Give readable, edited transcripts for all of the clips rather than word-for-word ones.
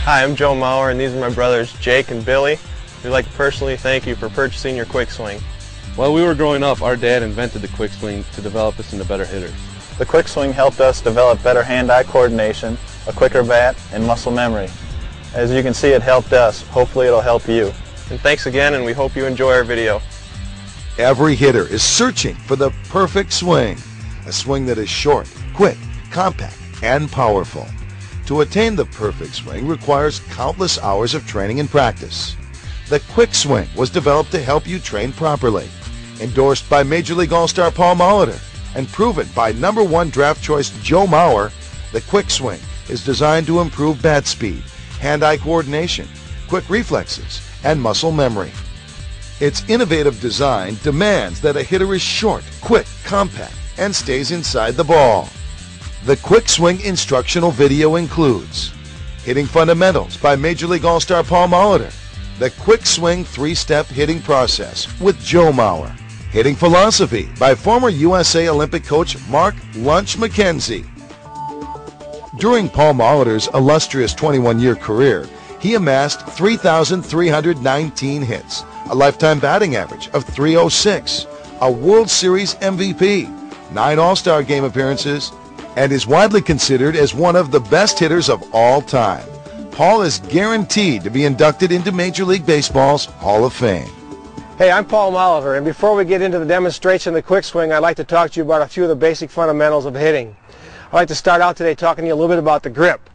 Hi, I'm Joe Maurer, and these are my brothers Jake and Billy. We'd like to personally thank you for purchasing your quick swing. While we were growing up, our dad invented the quick swing to develop us into better hitters. The quick swing helped us develop better hand-eye coordination, a quicker bat, and muscle memory. As you can see, it helped us. Hopefully it'll help you. And thanks again, and we hope you enjoy our video. Every hitter is searching for the perfect swing, a swing that is short, quick, compact, and powerful. To attain the perfect swing requires countless hours of training and practice. The quick swing was developed to help you train properly. Endorsed by Major League All-Star Paul Molitor and proven by #1 draft choice Joe Maurer, the quick swing is designed to improve bat speed, hand-eye coordination, quick reflexes, and muscle memory. Its innovative design demands that a hitter is short, quick, compact, and stays inside the ball. The quick swing instructional video includes Hitting Fundamentals by Major League All-Star Paul Molitor, the quick swing 3-step hitting process with Joe Maurer, Hitting Philosophy by former USA Olympic coach Mark Lunch McKenzie. During Paul Molitor's illustrious 21-year career, he amassed 3,319 hits, a lifetime batting average of .306, a World Series MVP, 9 All-Star Game appearances, and is widely considered as one of the best hitters of all time. Paul is guaranteed to be inducted into Major League Baseball's Hall of Fame. Hey, I'm Paul Molitor, and before we get into the demonstration of the quick swing, I'd like to talk to you about a few of the basic fundamentals of hitting. I'd like to start out today talking to you a little bit about the grip.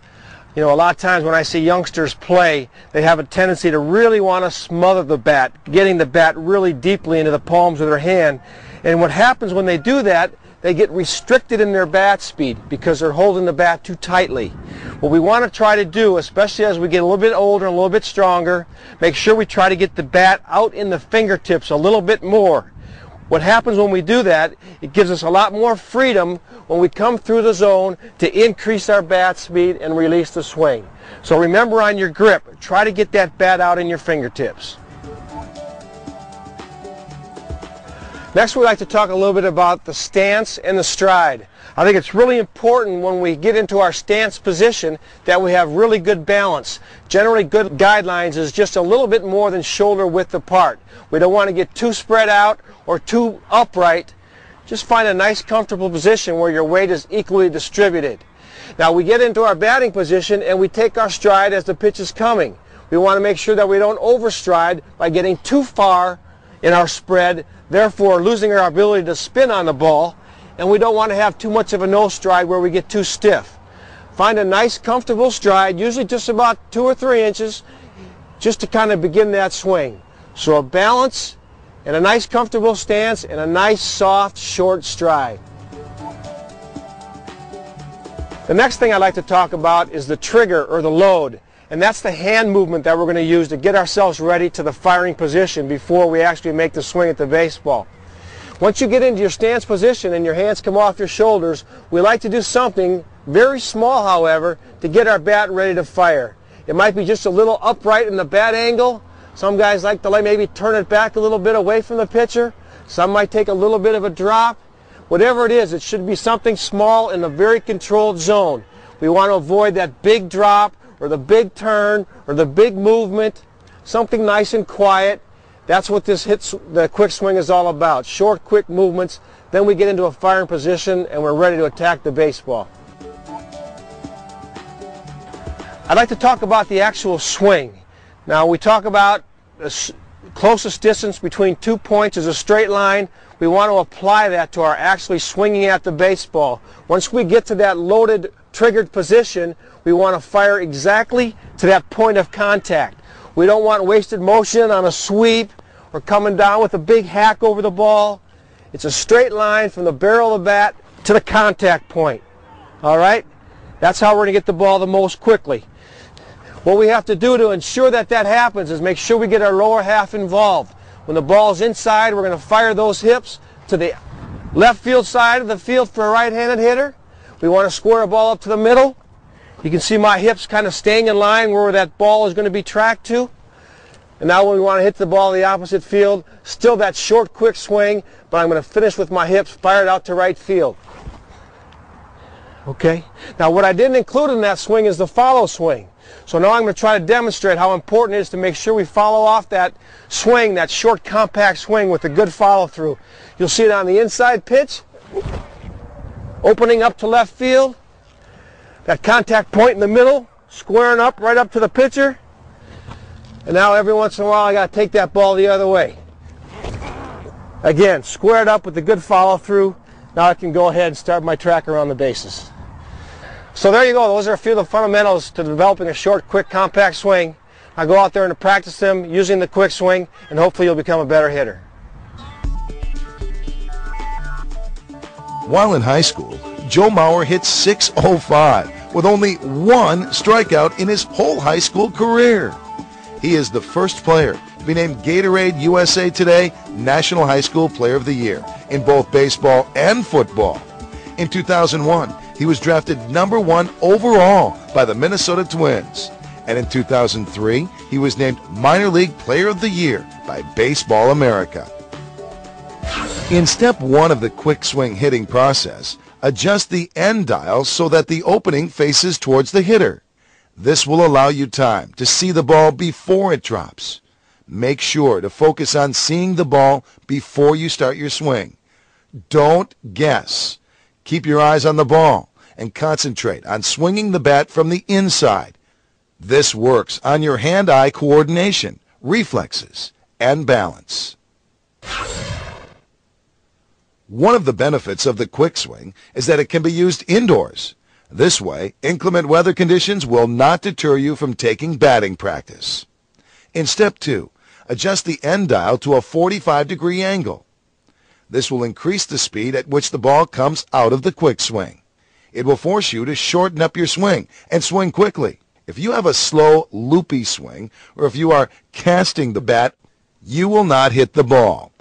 You know, a lot of times when I see youngsters play, they have a tendency to really want to smother the bat, getting the bat really deeply into the palms of their hand. And what happens when they do that, they get restricted in their bat speed because they're holding the bat too tightly. What we want to try to do, especially as we get a little bit older and a little bit stronger, make sure we try to get the bat out in the fingertips a little bit more. What happens when we do that, it gives us a lot more freedom when we come through the zone to increase our bat speed and release the swing. So remember, on your grip, try to get that bat out in your fingertips. Next, we'd like to talk a little bit about the stance and the stride. I think it's really important when we get into our stance position that we have really good balance. Generally, good guidelines is just a little bit more than shoulder width apart. We don't want to get too spread out or too upright. Just find a nice, comfortable position where your weight is equally distributed. Now, we get into our batting position and we take our stride as the pitch is coming. We want to make sure that we don't overstride by getting too far in our spread, therefore losing our ability to spin on the ball, and we don't want to have too much of a nose stride where we get too stiff. Find a nice, comfortable stride, usually just about 2 or 3 inches, just to kind of begin that swing. So a balance and a nice, comfortable stance and a nice, soft, short stride. The next thing I'd like to talk about is the trigger or the load. And that's the hand movement that we're going to use to get ourselves ready to the firing position before we actually make the swing at the baseball. Once you get into your stance position and your hands come off your shoulders, we like to do something very small, however, to get our bat ready to fire. It might be just a little upright in the bat angle. Some guys like to maybe turn it back a little bit away from the pitcher. Some might take a little bit of a drop. Whatever it is, it should be something small in a very controlled zone. We want to avoid that big drop or the big turn or the big movement. Something nice and quiet. That's what the quick swing is all about. Short, quick movements. Then we get into a firing position and we're ready to attack the baseball. I'd like to talk about the actual swing. Now, we talk about the closest distance between 2 points is a straight line. We want to apply that to our actually swinging at the baseball. Once we get to that loaded, triggered position, we want to fire exactly to that point of contact. We don't want wasted motion on a sweep or coming down with a big hack over the ball. It's a straight line from the barrel of the bat to the contact point. All right? That's how we're going to get the ball the most quickly. What we have to do to ensure that that happens is make sure we get our lower half involved. When the ball's inside, we're going to fire those hips to the left field side of the field for a right-handed hitter. We want to square a ball up to the middle. You can see my hips kind of staying in line where that ball is going to be tracked to. And now when we want to hit the ball in the opposite field, still that short, quick swing, but I'm going to finish with my hips fired out to right field. Okay? Now what I didn't include in that swing is the follow swing. So now I'm going to try to demonstrate how important it is to make sure we follow off that swing, that short compact swing with a good follow through. You'll see it on the inside pitch, opening up to left field, that contact point in the middle, squaring up right up to the pitcher, and now every once in a while I got to take that ball the other way. Again, squared up with a good follow through. Now I can go ahead and start my track around the bases. So there you go. Those are a few of the fundamentals to developing a short, quick, compact swing. I go out there and practice them using the quick swing, and hopefully you'll become a better hitter. While in high school, Joe Mauer hit .605 with only one strikeout in his whole high school career. He is the first player to be named Gatorade USA Today National High School Player of the Year in both baseball and football. In 2001, he was drafted #1 overall by the Minnesota Twins. And in 2003, he was named Minor League Player of the Year by Baseball America. In step 1 of the quick swing hitting process, adjust the end dial so that the opening faces towards the hitter. This will allow you time to see the ball before it drops. Make sure to focus on seeing the ball before you start your swing. Don't guess. Keep your eyes on the ball and concentrate on swinging the bat from the inside. This works on your hand-eye coordination, reflexes, and balance. One of the benefits of the quick swing is that it can be used indoors. This way, inclement weather conditions will not deter you from taking batting practice. In step 2, adjust the end dial to a 45-degree angle. This will increase the speed at which the ball comes out of the quick swing. It will force you to shorten up your swing and swing quickly. If you have a slow, loopy swing, or if you are casting the bat, you will not hit the ball.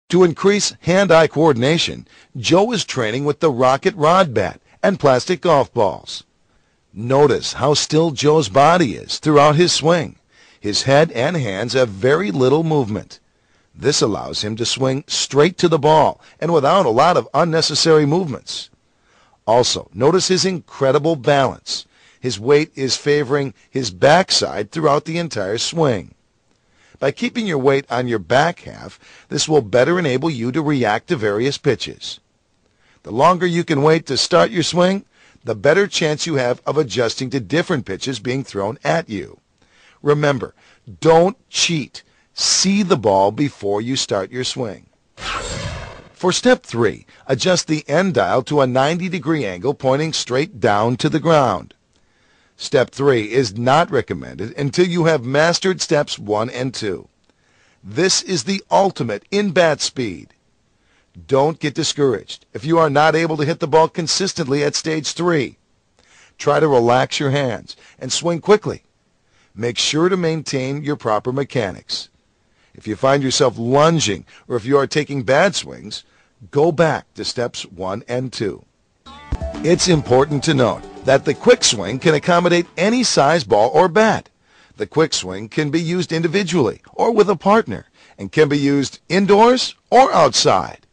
To increase hand-eye coordination, Joe is training with the rocket rod bat and plastic golf balls. Notice how still Joe's body is throughout his swing. His head and hands have very little movement. This allows him to swing straight to the ball and without a lot of unnecessary movements. Also, notice his incredible balance. His weight is favoring his backside throughout the entire swing. By keeping your weight on your back half, this will better enable you to react to various pitches. The longer you can wait to start your swing, the better chance you have of adjusting to different pitches being thrown at you. Remember, don't cheat. See the ball before you start your swing. For step 3, adjust the end dial to a 90-degree angle pointing straight down to the ground. Step 3 is not recommended until you have mastered steps 1 and 2. This is the ultimate in bat speed. Don't get discouraged if you are not able to hit the ball consistently at stage 3. Try to relax your hands and swing quickly. Make sure to maintain your proper mechanics. If you find yourself lunging or if you are taking bad swings, go back to steps 1 and 2. It's important to note that the quick swing can accommodate any size ball or bat. The quick swing can be used individually or with a partner and can be used indoors or outside.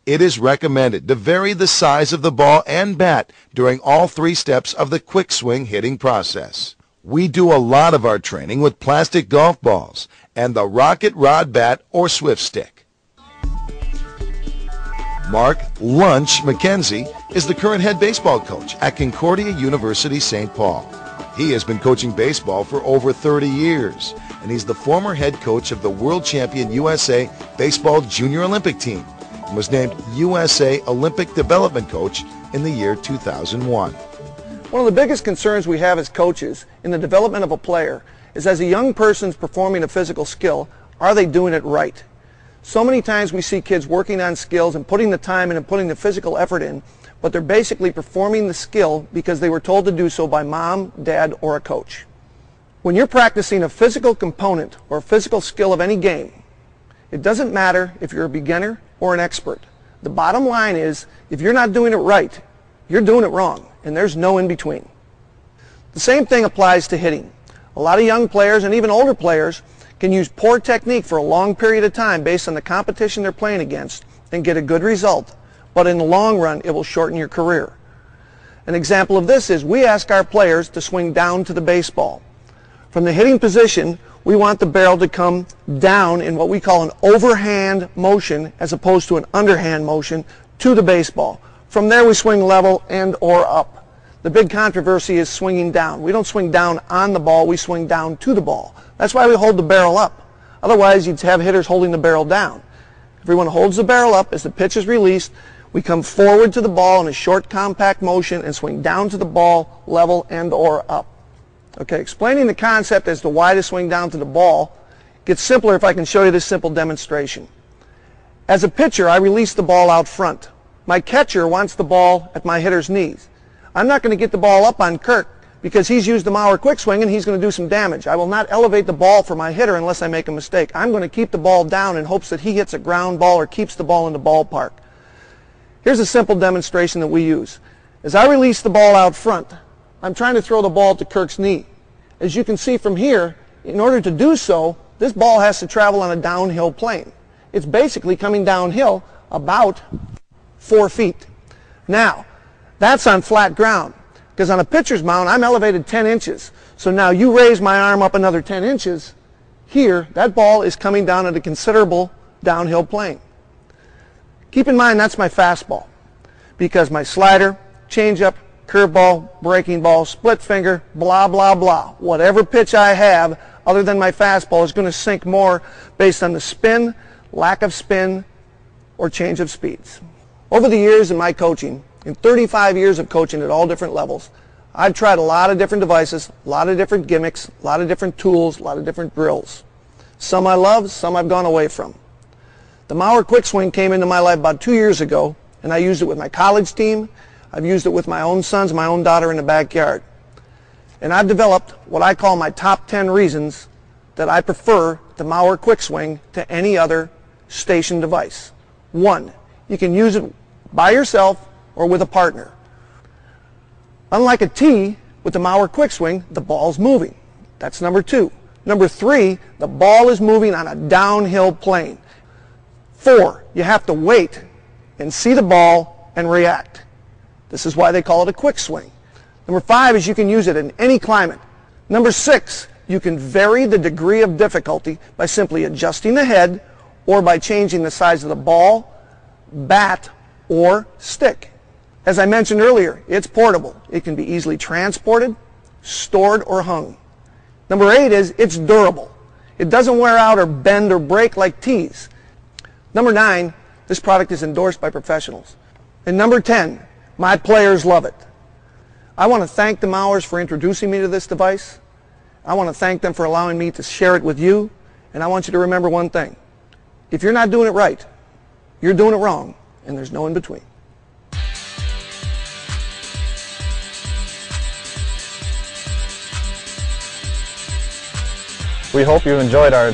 It is recommended to vary the size of the ball and bat during all 3 steps of the quick swing hitting process. We do a lot of our training with plastic golf balls and the rocket rod bat or swift stick. Mark Lunch McKenzie is the current head baseball coach at Concordia University St. Paul. He has been coaching baseball for over 30 years, and he's the former head coach of the world champion USA Baseball Junior Olympic team and was named USA Olympic Development Coach in the year 2001. One of the biggest concerns we have as coaches in the development of a player is as a young person's performing a physical skill, are they doing it right? So many times we see kids working on skills and putting the time in and putting the physical effort in, but they're basically performing the skill because they were told to do so by mom, dad, or a coach. When you're practicing a physical component or a physical skill of any game, it doesn't matter if you're a beginner or an expert. The bottom line is, if you're not doing it right, you're doing it wrong, and there's no in between. The same thing applies to hitting. A lot of young players and even older players can use poor technique for a long period of time based on the competition they're playing against and get a good result, but in the long run it will shorten your career. An example of this is we ask our players to swing down to the baseball. From the hitting position, we want the barrel to come down in what we call an overhand motion as opposed to an underhand motion to the baseball. From there we swing level and or up. The big controversy is swinging down. We don't swing down on the ball, we swing down to the ball. That's why we hold the barrel up. Otherwise you'd have hitters holding the barrel down. Everyone holds the barrel up as the pitch is released. We come forward to the ball in a short compact motion and swing down to the ball, level and or up. Okay, explaining the concept as to why to swing down to the ball gets simpler if I can show you this simple demonstration. As a pitcher, I release the ball out front. My catcher wants the ball at my hitter's knees. I'm not going to get the ball up on Kirk because he's used the Mauer quick swing and he's going to do some damage. I will not elevate the ball for my hitter unless I make a mistake. I'm going to keep the ball down in hopes that he hits a ground ball or keeps the ball in the ballpark. Here's a simple demonstration that we use. As I release the ball out front, I'm trying to throw the ball to Kirk's knee. As you can see from here, in order to do so, this ball has to travel on a downhill plane. It's basically coming downhill about 4 feet. Now, that's on flat ground, because on a pitcher's mound, I'm elevated 10 inches. So now you raise my arm up another 10 inches. Here, that ball is coming down at a considerable downhill plane. Keep in mind that's my fastball, because my slider, changeup, curveball, breaking ball, split finger, blah, blah, blah. Whatever pitch I have other than my fastball is going to sink more based on the spin, lack of spin, or change of speeds. Over the years in my coaching, in 35 years of coaching at all different levels, I've tried a lot of different devices, a lot of different gimmicks, a lot of different tools, a lot of different drills. Some I love, some I've gone away from. The Mauer quick swing came into my life about 2 years ago, and I used it with my college team. I've used it with my own sons, my own daughter in the backyard. And I've developed what I call my top 10 reasons that I prefer the Mauer quick swing to any other station device. 1, you can use it by yourself or with a partner. Unlike a tee, with the Mauer quick swing, the ball's moving. That's number 2. Number 3, the ball is moving on a downhill plane. 4, you have to wait and see the ball and react. This is why they call it a quick swing. Number 5 is you can use it in any climate. Number 6, you can vary the degree of difficulty by simply adjusting the head or by changing the size of the ball, bat, or stick. As I mentioned earlier, it's portable. It can be easily transported, stored, or hung. Number 8 is it's durable. It doesn't wear out or bend or break like tees. Number 9, this product is endorsed by professionals. And number 10, my players love it. I want to thank the Mauers for introducing me to this device. I want to thank them for allowing me to share it with you. And I want you to remember one thing. If you're not doing it right, you're doing it wrong, and there's no in between. We hope you enjoyed our